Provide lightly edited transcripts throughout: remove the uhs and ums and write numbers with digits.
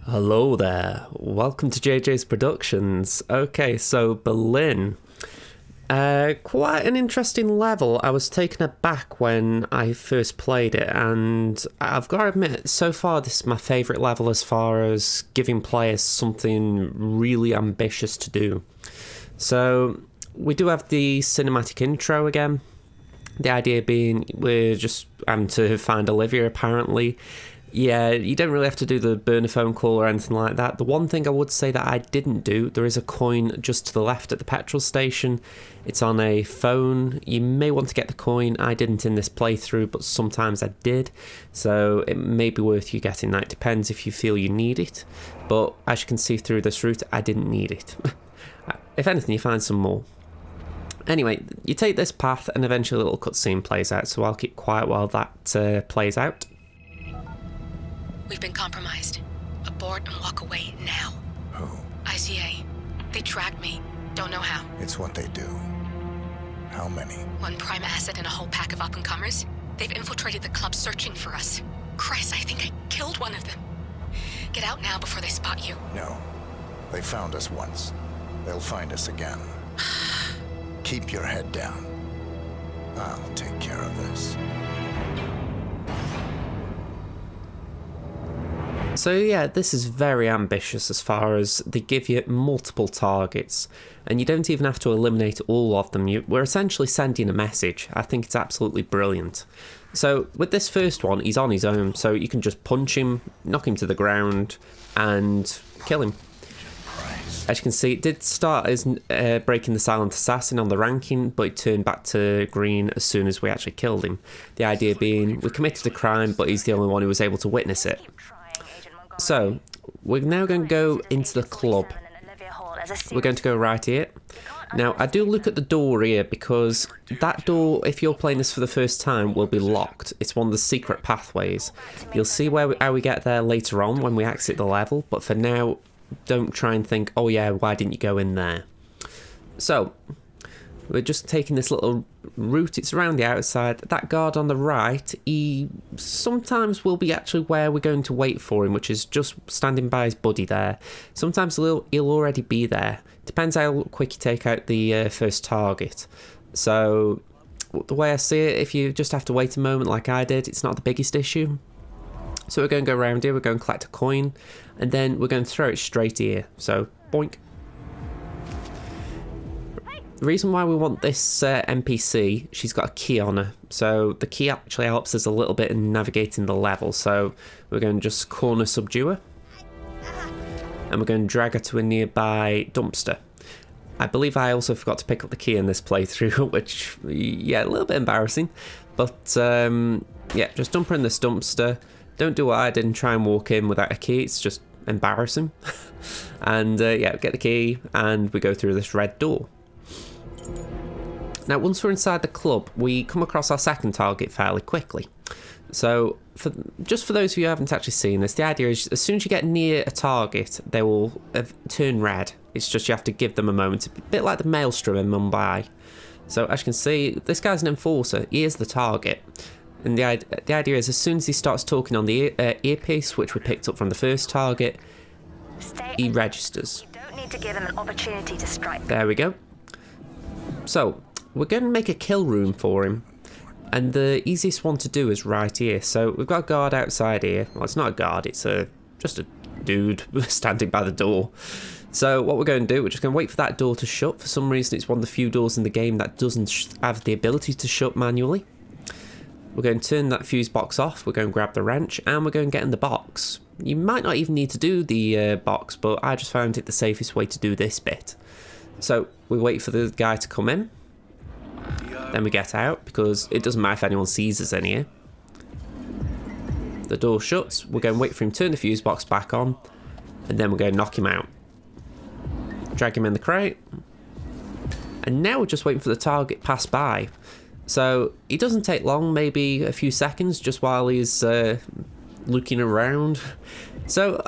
Hello there, welcome to JJ's Productions. Okay, so Berlin. Quite an interesting level. I was taken aback when I first played it, and I've got to admit, so far this is my favourite level as far as giving players something really ambitious to do. So, we do have the cinematic intro again. The idea being we're just having to find Olivia, apparently. Yeah, you don't really have to do the burner phone call or anything like that. The one thing I would say that I didn't do, there is a coin just to the left at the petrol station. It's on a phone. You may want to get the coin. I didn't in this playthrough, but sometimes I did. So it may be worth you getting that. It depends if you feel you need it. But as you can see through this route, I didn't need it. If anything, you find some more. Anyway, you take this path and eventually a little cutscene plays out. So I'll keep quiet while that plays out. We've been compromised. Abort and walk away now. Who? ICA. They tracked me. Don't know how. It's what they do. How many? One prime asset and a whole pack of up-and-comers. They've infiltrated the club searching for us. Christ, I think I killed one of them. Get out now before they spot you. No. They found us once. They'll find us again. Keep your head down. I'll take care of this. So yeah, this is very ambitious as far as they give you multiple targets, and you don't even have to eliminate all of them. We're essentially sending a message. I think it's absolutely brilliant. So with this first one, he's on his own, so you can just punch him, knock him to the ground, and kill him. As you can see, it did start as breaking the silent assassin on the ranking, but it turned back to green as soon as we actually killed him. The idea being, we committed a crime, but he's the only one who was able to witness it. So, we're now going to go into the club. We're going to go right here. Now, I do look at the door here because that door, if you're playing this for the first time, will be locked. It's one of the secret pathways. You'll see how we get there later on when we exit the level, but for now, don't try and think, oh yeah, why didn't you go in there? So, we're just taking this little route. It's around the outside. That guard on the right, he sometimes will be actually where we're going to wait for him, which is just standing by his buddy there. Sometimes he'll already be there. Depends how quick you take out the first target. So the way I see it, if you just have to wait a moment like I did, it's not the biggest issue. So we're going to go around here, we're going to collect a coin, and then we're going to throw it straight here. So, boink. The reason why we want this NPC, she's got a key on her, so the key actually helps us a little bit in navigating the level. So we're going to just corner subdue her, and we're going to drag her to a nearby dumpster. I believe I also forgot to pick up the key in this playthrough, which, yeah, a little bit embarrassing, but yeah, just dump her in this dumpster. Don't do what I did and try and walk in without a key, it's just embarrassing. And yeah, get the key, and we go through this red door. Now, once we're inside the club, we come across our second target fairly quickly. So, just for those of you who haven't actually seen this, the idea is as soon as you get near a target, they will turn red. It's just you have to give them a moment. It's a bit like the Maelstrom in Mumbai. So, as you can see, this guy's an enforcer. He is the target. And the idea is as soon as he starts talking on the earpiece, which we picked up from the first target, he registers. You don't need to give him an opportunity to strike. There we go. So, we're going to make a kill room for him, and the easiest one to do is right here. So we've got a guard outside here. Well, it's not a guard, it's just a dude standing by the door. So what we're going to do, we're just going to wait for that door to shut. For some reason, it's one of the few doors in the game that doesn't have the ability to shut manually. We're going to turn that fuse box off, we're going to grab the wrench, and we're going to get in the box. You might not even need to do the box, but I just found it the safest way to do this bit. So we wait for the guy to come in. Then we get out, because it doesn't matter if anyone sees us in here. The door shuts, we're going to wait for him to turn the fuse box back on, and then we're going to knock him out. Drag him in the crate. And now we're just waiting for the target to pass by. So it doesn't take long, maybe a few seconds, just while he's looking around. So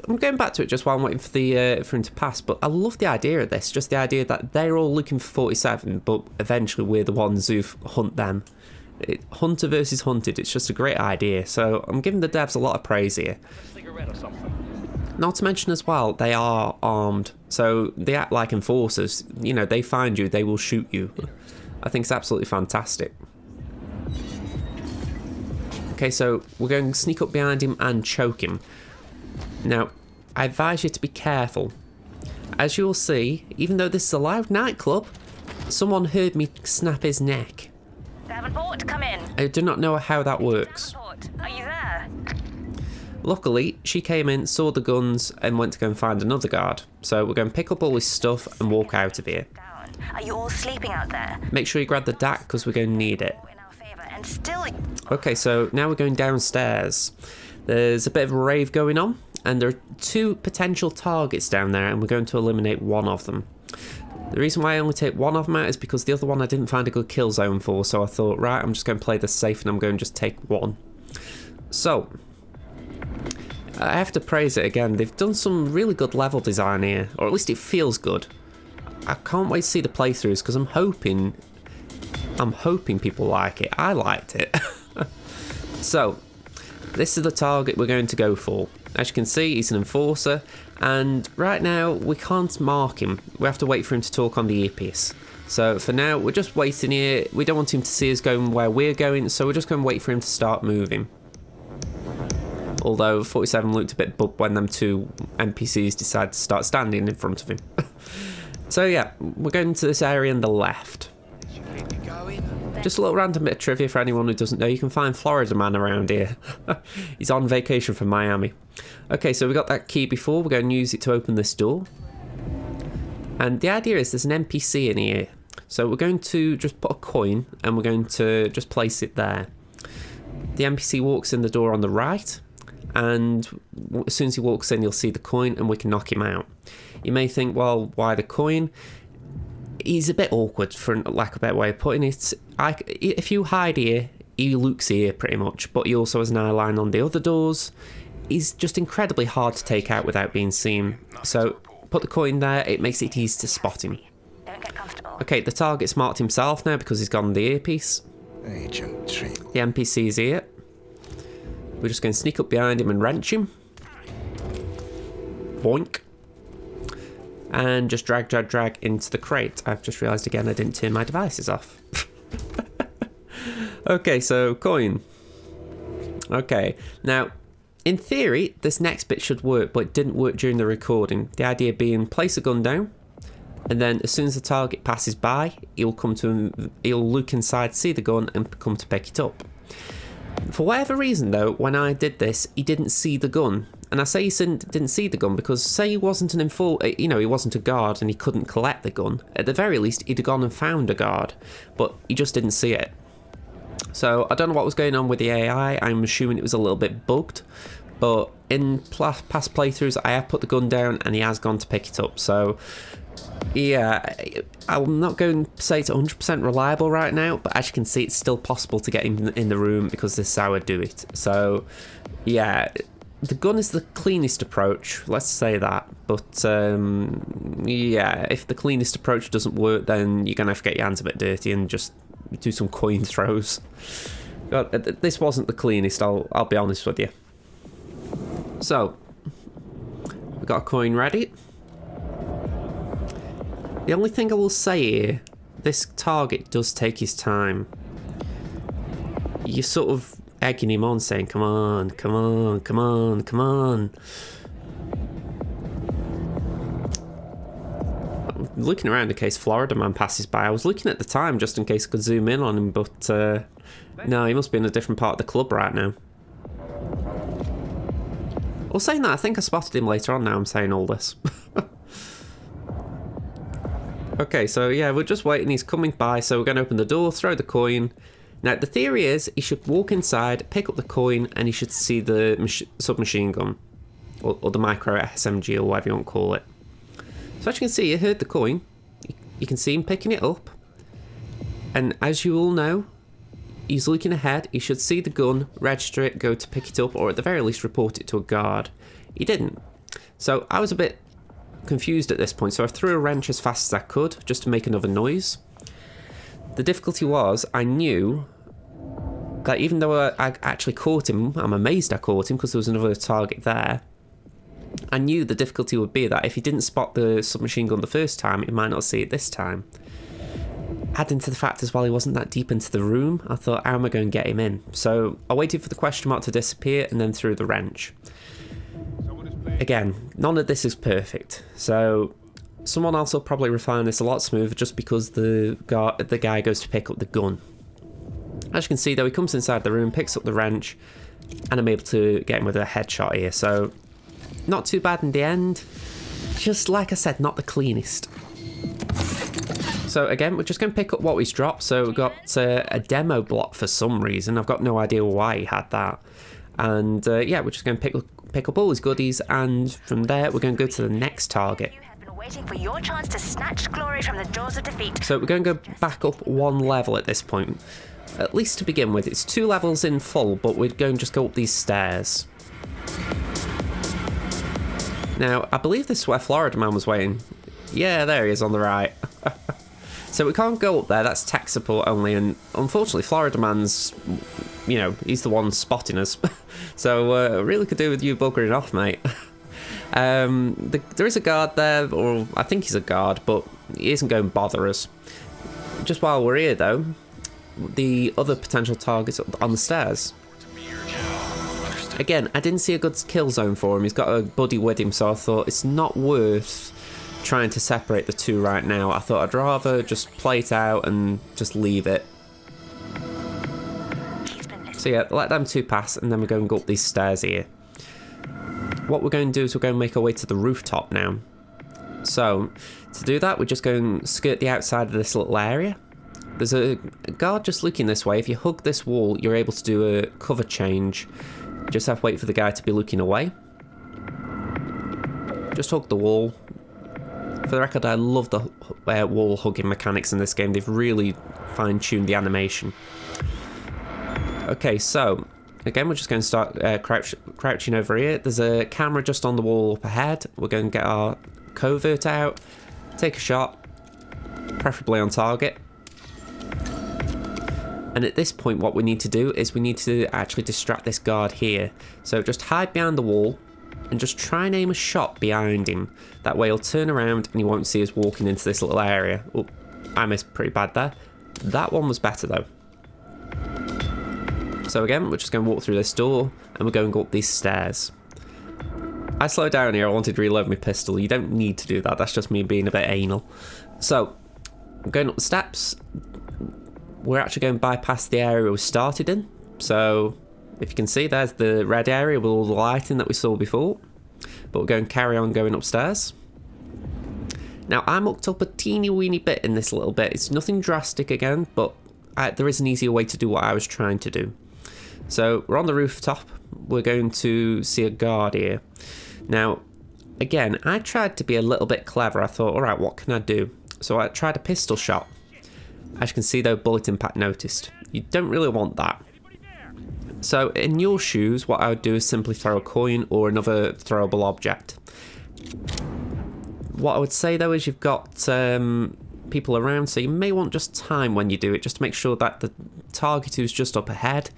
I'm going back to it just while I'm waiting for him to pass, but I love the idea of this, just the idea that they're all looking for 47, but eventually we're the ones who hunt them. Hunter versus hunted, it's just a great idea, so I'm giving the devs a lot of praise here. Not to mention as well, they are armed, so they act like enforcers. You know, they find you, they will shoot you. I think it's absolutely fantastic. Okay, so we're going to sneak up behind him and choke him. Now, I advise you to be careful. As you'll see, even though this is a loud nightclub, someone heard me snap his neck. Davenport, come in. I do not know how that works. Davenport, are you there? Luckily, she came in, saw the guns, and went to go and find another guard. So we're going to pick up all his stuff and walk out of here. Down. Are you all sleeping out there? Make sure you grab the DAC because we're going to need it. In our favor, and still. Okay, so now we're going downstairs. There's a bit of a rave going on, and there are 2 potential targets down there, and we're going to eliminate one of them. The reason why I only take one of them out is because the other one I didn't find a good kill zone for, so I thought, right, I'm just going to play this safe and I'm going to just take one. So, I have to praise it again. They've done some really good level design here, or at least it feels good. I can't wait to see the playthroughs because I'm hoping people like it. I liked it. So, this is the target we're going to go for. As you can see, he's an enforcer, and right now we can't mark him. We have to wait for him to talk on the earpiece. So for now, we're just waiting here. We don't want him to see us going where we're going, so we're just going to wait for him to start moving. Although 47 looked a bit bugged when them 2 NPCs decided to start standing in front of him. So yeah, we're going to this area on the left. Just a little random bit of trivia for anyone who doesn't know. You can find Florida Man around here. He's on vacation from Miami. Okay, so we got that key before. We're going to use it to open this door. And the idea is there's an NPC in here. So we're going to just put a coin and we're going to just place it there. The NPC walks in the door on the right. And as soon as he walks in, you'll see the coin and we can knock him out. You may think, well, why the coin? He's a bit awkward, for lack of a better way of putting it. If you hide here, he looks here pretty much, but he also has an eye line on the other doors. He's just incredibly hard to take out without being seen. So put the coin there, it makes it easy to spot him. Don't get comfortable. Okay, the target's marked himself now because he's got the earpiece. Agent Tree. The NPC's here. We're just going to sneak up behind him and wrench him. Boink. And just drag into the crate. I've just realised again I didn't turn my devices off. Okay, so coin. Okay, now in theory this next bit should work, but it didn't work during the recording. The idea being place a gun down, and then as soon as the target passes by, he'll look inside, see the gun, and come to pick it up. For whatever reason though, when I did this, he didn't see the gun. And I say he didn't see the gun because say he wasn't an he wasn't a guard and he couldn't collect the gun. At the very least, he'd have gone and found a guard, but he just didn't see it. So I don't know what was going on with the AI. I'm assuming it was a little bit bugged, but in past playthroughs, I have put the gun down and he has gone to pick it up. So yeah, I'm not going to say it's 100% reliable right now, but as you can see, it's still possible to get him in the room because this is how I do it. So yeah. The gun is the cleanest approach, let's say that, but yeah, if the cleanest approach doesn't work, then you're going to have to get your hands a bit dirty and just do some coin throws. God, this wasn't the cleanest, I'll be honest with you. So, we've got a coin ready. The only thing I will say here, this target does take his time. You sort of egging him on, saying, come on, come on, come on, come on. I'm looking around in case Florida Man passes by. I was looking at the time just in case I could zoom in on him, but no, he must be in a different part of the club right now. Well, saying that, I think I spotted him later on now I'm saying all this. Okay, so yeah, we're just waiting. He's coming by, so we're going to open the door, throw the coin. Now, the theory is he should walk inside, pick up the coin, and he should see the submachine gun. Or the micro SMG, or whatever you want to call it. So as you can see, you heard the coin. You can see him picking it up. And as you all know, he's looking ahead. He should see the gun, register it, go to pick it up, or at the very least report it to a guard. He didn't. So I was a bit confused at this point, so I threw a wrench as fast as I could, just to make another noise. The difficulty was, I knew that even though I actually caught him, I'm amazed I caught him because there was another target there. I knew the difficulty would be that if he didn't spot the submachine gun the first time, he might not see it this time. Adding to the fact as well, he wasn't that deep into the room, I thought, how am I going to get him in? So I waited for the question mark to disappear and then threw the wrench. Again, none of this is perfect, so someone else will probably refine this a lot smoother just because the guy goes to pick up the gun. As you can see though, he comes inside the room, picks up the wrench, and I'm able to get him with a headshot here, so not too bad in the end. Just like I said, not the cleanest. So again, we're just going to pick up what he's dropped. So we've got a demo block for some reason. I've got no idea why he had that. And yeah, we're just going to pick up all his goodies, and from there we're going to go to the next target. You have been waiting for your chance to snatch glory from the jaws of defeat. So we're going to go back up one level at this point. At least to begin with. It's 2 levels in full, but we're going to just go up these stairs. Now, I believe this is where Florida Man was waiting. Yeah, there he is on the right. So we can't go up there, that's tech support only, and unfortunately Florida Man's, you know, he's the one spotting us. So really could do with you buggering off, mate. There is a guard there, or I think he's a guard, but he isn't going to bother us. Just while we're here though, the other potential targets on the stairs. Again, I didn't see a good kill zone for him. He's got a buddy with him, so I thought it's not worth trying to separate the two right now. I thought I'd rather just play it out and just leave it. So yeah, let them two pass, and then we're going to go up these stairs here. What we're going to do is we're going to make our way to the rooftop now. So to do that, we're just going to skirt the outside of this little area. There's a guard just looking this way. If you hug this wall, you're able to do a cover change. You just have to wait for the guy to be looking away. Just hug the wall. For the record, I love the wall hugging mechanics in this game. They've really fine-tuned the animation. Okay, so again, we're just going to start crouching over here. There's a camera just on the wall up ahead. We're going to get our covert out, take a shot, preferably on target. And at this point, what we need to do is we need to actually distract this guard here. So just hide behind the wall and just try and aim a shot behind him. That way he'll turn around and he won't see us walking into this little area. Oh, I missed pretty bad there. That one was better though. So again, we're just going to walk through this door and we're going to go up these stairs. I slowed down here, I wanted to reload my pistol. You don't need to do that, that's just me being a bit anal. So, I'm going up the steps. We're actually going to bypass the area we started in. So, if you can see, there's the red area with all the lighting that we saw before. But we're going to carry on going upstairs. Now, I mucked up a teeny weeny bit in this little bit. It's nothing drastic again, but there is an easier way to do what I was trying to do. So, we're on the rooftop. We're going to see a guard here. Now, again, I tried to be a little bit clever. I thought, alright, what can I do? So I tried a pistol shot. As you can see though, bullet impact noticed. You don't really want that. So in your shoes, what I would do is simply throw a coin or another throwable object. What I would say though is you've got people around, so you may want just time when you do it, just to make sure that the target who's just up ahead,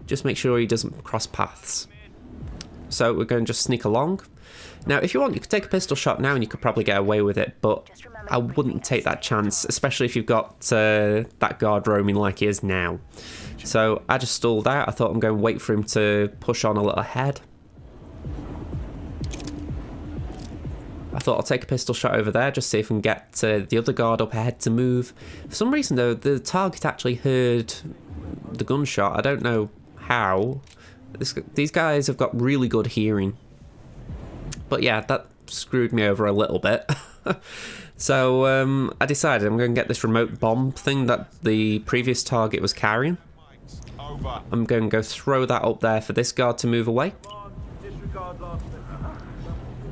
just make sure he doesn't cross paths. So we're going to just sneak along. Now, if you want, you could take a pistol shot now and you could probably get away with it, but I wouldn't take that chance, especially if you've got that guard roaming like he is now. So I just stalled out. I thought I'm going to wait for him to push on a little ahead. I thought I'll take a pistol shot over there, just see if I can get the other guard up ahead to move. For some reason, though, the target actually heard the gunshot. I don't know how. These guys have got really good hearing. But yeah, that screwed me over a little bit. So I decided I'm going to get this remote bomb thing that the previous target was carrying. I'm going to go throw that up there for this guard to move away.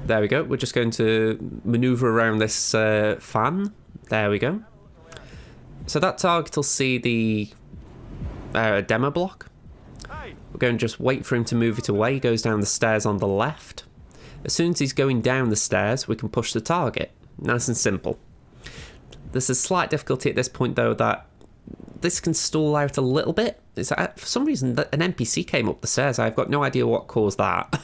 There we go. We're just going to maneuver around this fan. There we go. So that target will see the demo block. We're going to just wait for him to move it away. He goes down the stairs on the left. As soon as he's going down the stairs, we can push the target. Nice and simple. There's a slight difficulty at this point, though, that this can stall out a little bit. For some reason, an NPC came up the stairs. I've got no idea what caused that.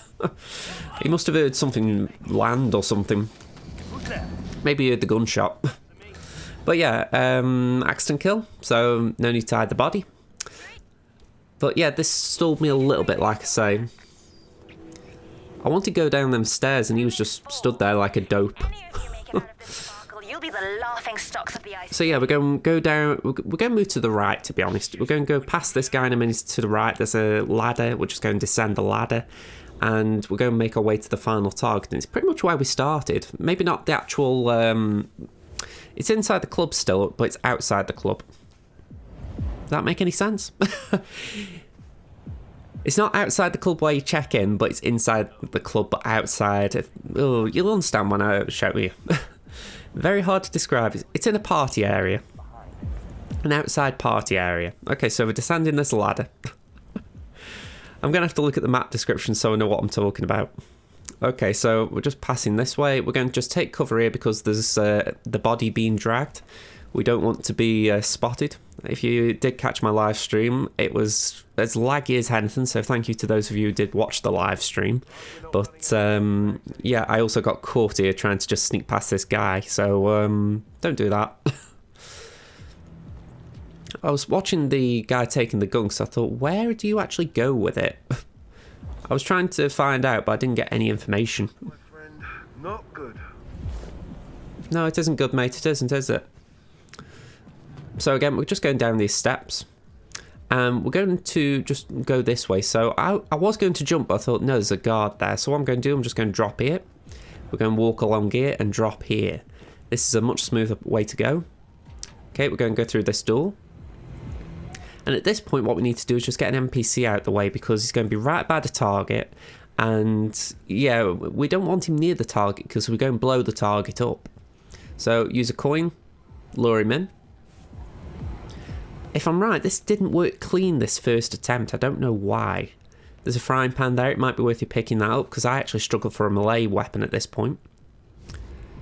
He must have heard something land or something. Maybe he heard the gunshot. But yeah, accident kill, so no need to hide the body. But yeah, this stalled me a little bit, like I say. I wanted to go down them stairs and he was just stood there like a dope. You'll be the laughing stocks of the ice. So yeah, we're going to go down, we're going to move to the right, to be honest. We're going to go past this guy in a minute to the right. There's a ladder, we're just going to descend the ladder. And we're going to make our way to the final target. And it's pretty much where we started. Maybe not the actual, it's inside the club still, but it's outside the club. Does that make any sense? It's not outside the club where you check in, but it's inside the club, but outside. Oh, you'll understand when I show you. Very hard to describe. It's in a party area. An outside party area. Okay, so we're descending this ladder. I'm going to have to look at the map description so I know what I'm talking about. Okay, so we're just passing this way. We're going to just take cover here because there's the body being dragged. We don't want to be spotted. If you did catch my live stream, it was as laggy as anything, so thank you to those of you who did watch the live stream. But yeah, I also got caught here trying to just sneak past this guy, so don't do that. I was watching the guy taking the gun, so I thought, where do you actually go with it? I was trying to find out, but I didn't get any information. My friend, not good. No, it isn't good, mate. It isn't, is it? So again, we're just going down these steps. We're going to just go this way. So I was going to jump, but I thought, no, there's a guard there. So what I'm going to do, I'm just going to drop here. We're going to walk along here and drop here. This is a much smoother way to go. Okay, we're going to go through this door. And at this point, what we need to do is just get an NPC out the way because he's going to be right by the target. And yeah, we don't want him near the target because we're going to blow the target up. So use a coin, lure him in. If I'm right, this didn't work clean this first attempt. I don't know why. There's a frying pan there. It might be worth you picking that up because I actually struggled for a melee weapon at this point.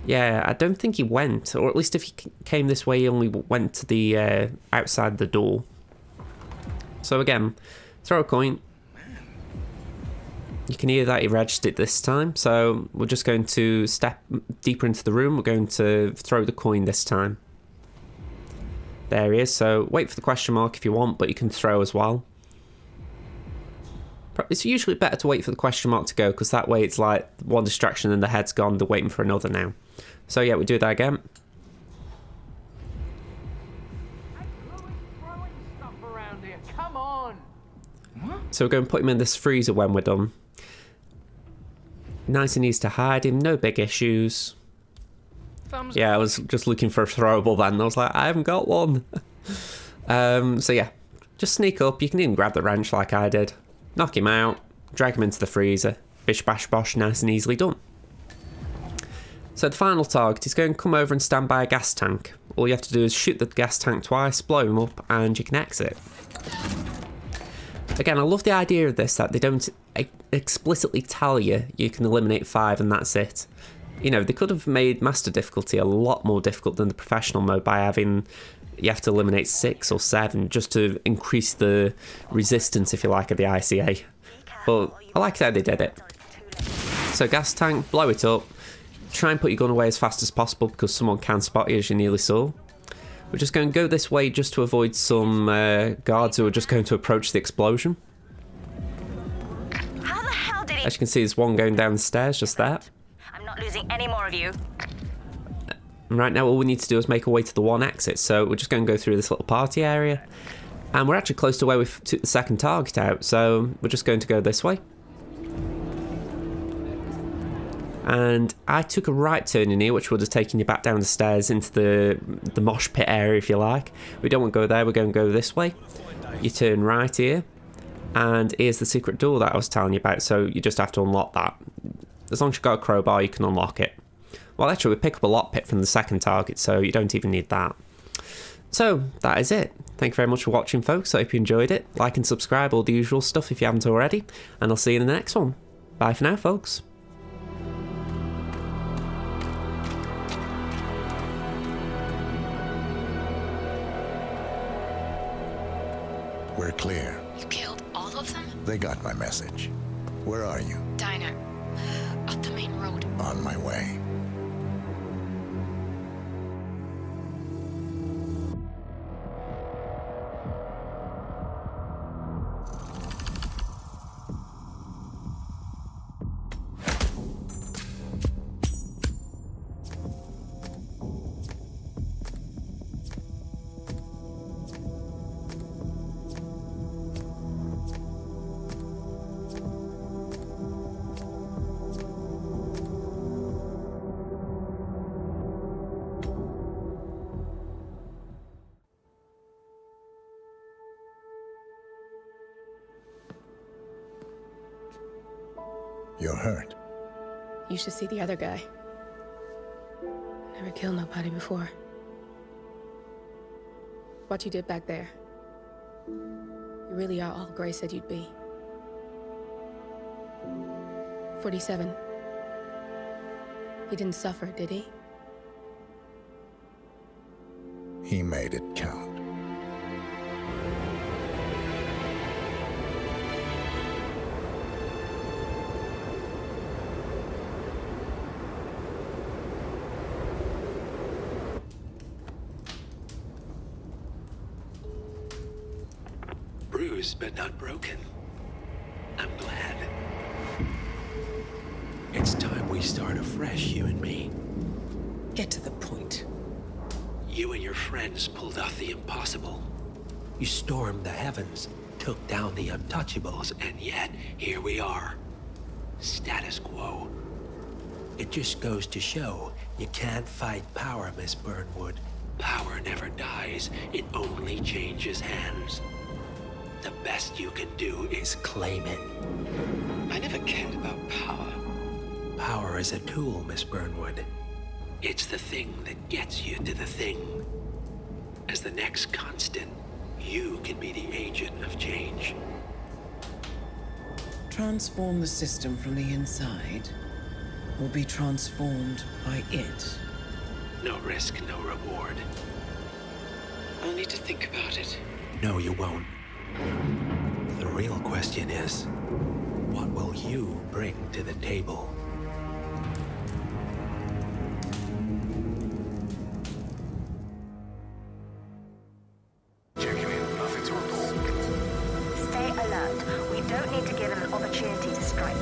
Yeah, I don't think he went. Or at least if he came this way, he only went to the outside the door. So again, throw a coin. You can hear that he registered this time. So we're just going to step deeper into the room. We're going to throw the coin this time. There he is. So wait for the question mark if you want, but you can throw as well. It's usually better to wait for the question mark to go because that way it's like one distraction and the head's gone. They're waiting for another now. So yeah, we do that again. So we're going to put him in this freezer when we're done. Nice and easy to hide him, no big issues. Yeah, I was just looking for a throwable then. I was like, I haven't got one. So yeah, just sneak up. You can even grab the wrench like I did. Knock him out, drag him into the freezer. Bish bash bosh, nice and easily done. So the final target is going to come over and stand by a gas tank. All you have to do is shoot the gas tank twice, blow him up, and you can exit. Again, I love the idea of this, that they don't explicitly tell you you can eliminate 5 and that's it. You know, they could have made Master difficulty a lot more difficult than the professional mode by having you have to eliminate 6 or 7 just to increase the resistance, if you like, of the ICA. But I like how they did it. So gas tank, blow it up. Try and put your gun away as fast as possible because someone can spot you, as you nearly saw. We're just going to go this way just to avoid some guards who are just going to approach the explosion. How the hell did he... As you can see, there's one going down the stairs just there. I'm not losing any more of you. And right now all we need to do is make our way to the one exit. So we're just going to go through this little party area. And we're actually close to where we've took the second target out. So we're just going to go this way. And I took a right turn in here, which would have taken you back down the stairs into the mosh pit area, if you like. We don't want to go there, we're going to go this way. You turn right here, and here's the secret door that I was telling you about, so you just have to unlock that. As long as you've got a crowbar, you can unlock it. Well, actually, we pick up a lockpick from the second target, so you don't even need that. So, that is it. Thank you very much for watching, folks. I hope you enjoyed it. Like and subscribe, all the usual stuff if you haven't already, and I'll see you in the next one. Bye for now, folks. clear. You killed all of them? They got my message. Where are you? Diner. Up the main road. On my way. You're hurt. You should see the other guy. Never killed nobody before. What you did back there. You really are all Gray said you'd be. 47. He didn't suffer, did he? He made it count. Bruised but not broken. I'm glad. It's time we start afresh, you and me. Get to the point. You and your friends pulled off the impossible. You stormed the heavens, took down the untouchables, and yet here we are. Status quo. It just goes to show you can't fight power, Miss Burnwood. Power never dies, it only changes hands. The best you can do is claim it. I never cared about power. Power is a tool, Miss Burnwood. It's the thing that gets you to the thing. As the next constant, you can be the agent of change. Transform the system from the inside, or be transformed by it. No risk, no reward. I'll need to think about it. No, you won't. The real question is, what will you bring to the table? Checking in, nothing to report. Stay alert. We don't need to give him an opportunity to strike.